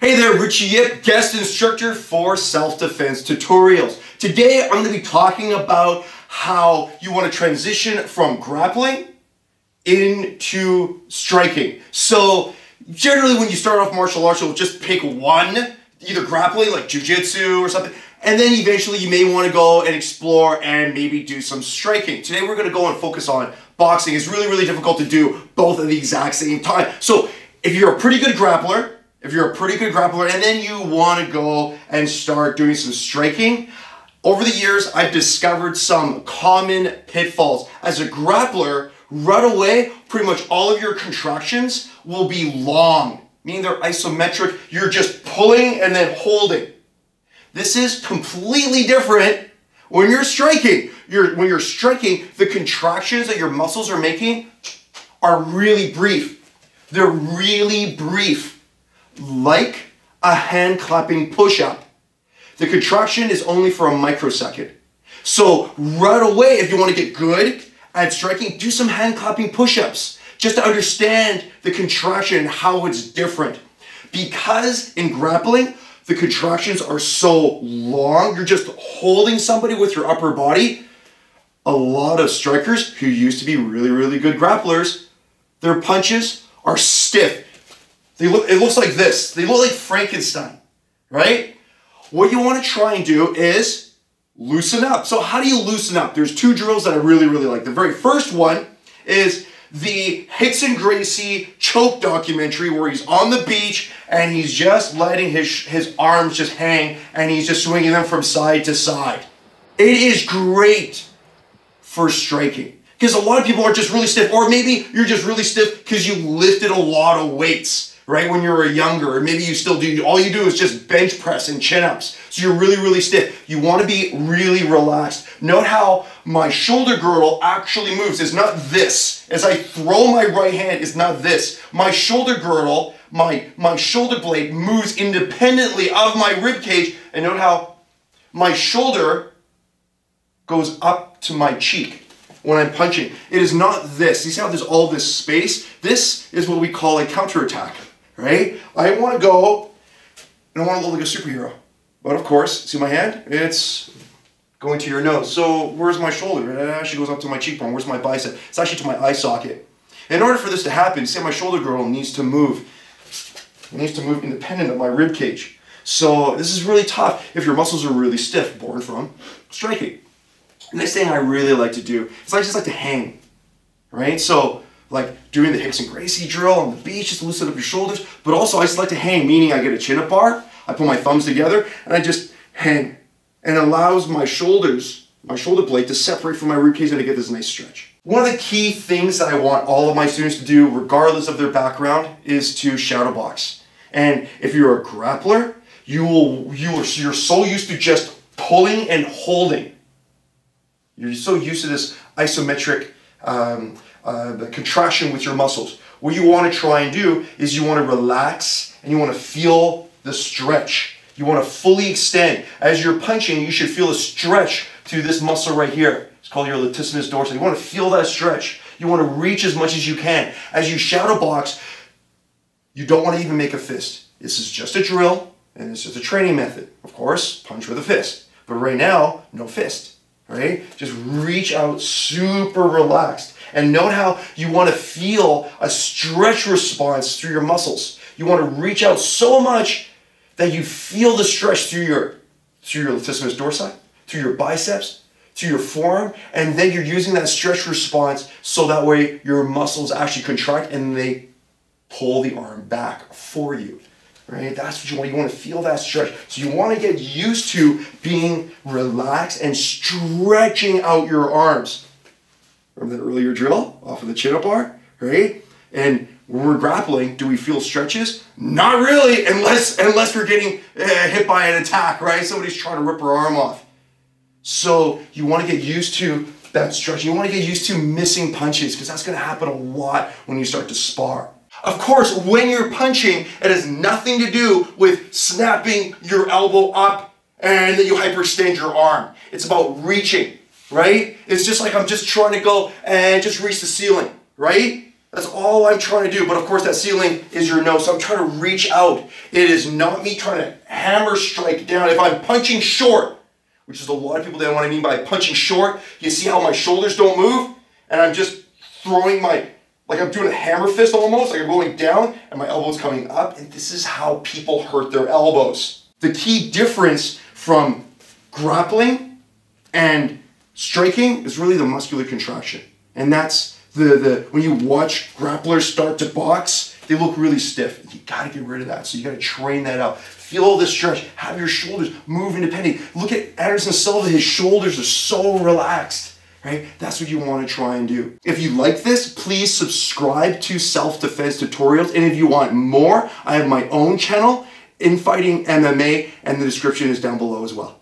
Hey there, Richie Yip, guest instructor for self-defense tutorials. Today I'm going to be talking about how you want to transition from grappling into striking. So generally when you start off martial arts, you'll just pick one, either grappling like jiu-jitsu or something, and then eventually you may want to go and explore and maybe do some striking. Today we're going to go and focus on boxing. It's really difficult to do both at the exact same time. So if you're a pretty good grappler, and then you want to go and start doing some striking, over the years I've discovered some common pitfalls. As a grappler, right away, pretty much all of your contractions will be long, meaning they're isometric. You're just pulling and then holding. This is completely different when you're striking. When you're striking, the contractions that your muscles are making are really brief. They're really brief. Like a hand clapping push-up. The contraction is only for a microsecond. So right away, if you want to get good at striking, do some hand clapping push-ups just to understand the contraction and how it's different. Because in grappling, the contractions are so long, you're just holding somebody with your upper body. A lot of strikers who used to be really good grapplers, their punches are stiff. It looks like this. They look like Frankenstein, right? What you want to try and do is loosen up. So how do you loosen up? There's two drills that I really like. The very first one is the Hickson Gracie choke documentary where he's on the beach and he's just letting his arms just hang and he's just swinging them from side to side. It is great for striking because a lot of people are just really stiff, or maybe you're just really stiff because you lifted a lot of weights. Right, when you were younger, or maybe you still do, all you do is just bench press and chin-ups. So you're really stiff. You want to be really relaxed. Note how my shoulder girdle actually moves. It's not this. As I throw my right hand, it's not this. My shoulder girdle, my shoulder blade moves independently of my rib cage. And note how my shoulder goes up to my cheek when I'm punching. It is not this. You see how there's all this space? This is what we call a counterattack. Right? I want to go, and I want to look like a superhero. But of course, see my hand? It's going to your nose. So where's my shoulder? It actually goes up to my cheekbone. Where's my bicep? It's actually to my eye socket. In order for this to happen, see, my shoulder girdle needs to move. It needs to move independent of my rib cage. So this is really tough if your muscles are really stiff, born from striking. The next thing I really like to do is I just like to hang. Right? So like doing the Hickson Gracie drill on the beach, just to loosen up your shoulders. But also I just like to hang, meaning I get a chin-up bar, I put my thumbs together, and I just hang. And it allows my shoulders, my shoulder blade to separate from my ribcage and to get this nice stretch. One of the key things that I want all of my students to do, regardless of their background, is to shadow box. And if you're a grappler, you're so used to just pulling and holding. You're so used to this isometric the contraction with your muscles. What you want to try and do is you want to relax and you want to feel the stretch. You want to fully extend. As you're punching, you should feel a stretch through this muscle right here. It's called your latissimus dorsi. You want to feel that stretch. You want to reach as much as you can. As you shadow box, you don't want to even make a fist. This is just a drill and it's just a training method. Of course, punch with a fist. But right now, no fist. Right? Just reach out super relaxed. And note how you want to feel a stretch response through your muscles. You want to reach out so much that you feel the stretch through your latissimus dorsi, through your biceps, through your forearm, and then you're using that stretch response so that way your muscles actually contract and they pull the arm back for you. Right? That's what you want. You want to feel that stretch. So you want to get used to being relaxed and stretching out your arms. Remember that earlier drill off of the chin-up bar, right? And when we're grappling, do we feel stretches? Not really, unless we're getting hit by an attack, right? Somebody's trying to rip our arm off. So you want to get used to that stretch. You want to get used to missing punches because that's going to happen a lot when you start to spar. Of course, when you're punching, it has nothing to do with snapping your elbow up and then you hyperextend your arm. It's about reaching, right? It's just like I'm just trying to go and just reach the ceiling, right? That's all I'm trying to do. But of course that ceiling is your nose, so I'm trying to reach out. It is not me trying to hammer strike down. If I'm punching short, which is a lot of people that know what I mean by punching short, you see how my shoulders don't move? And I'm just throwing like I'm doing a hammer fist almost, like I'm going down and my elbow's coming up, and this is how people hurt their elbows. The key difference from grappling and striking is really the muscular contraction. And that's when you watch grapplers start to box, they look really stiff. You gotta get rid of that. So you gotta train that out. Feel all this stretch, have your shoulders move independently. Look at Anderson Silva, his shoulders are so relaxed, right? That's what you wanna try and do. If you like this, please subscribe to Self-Defense Tutorials. And if you want more, I have my own channel, Infighting MMA, and the description is down below as well.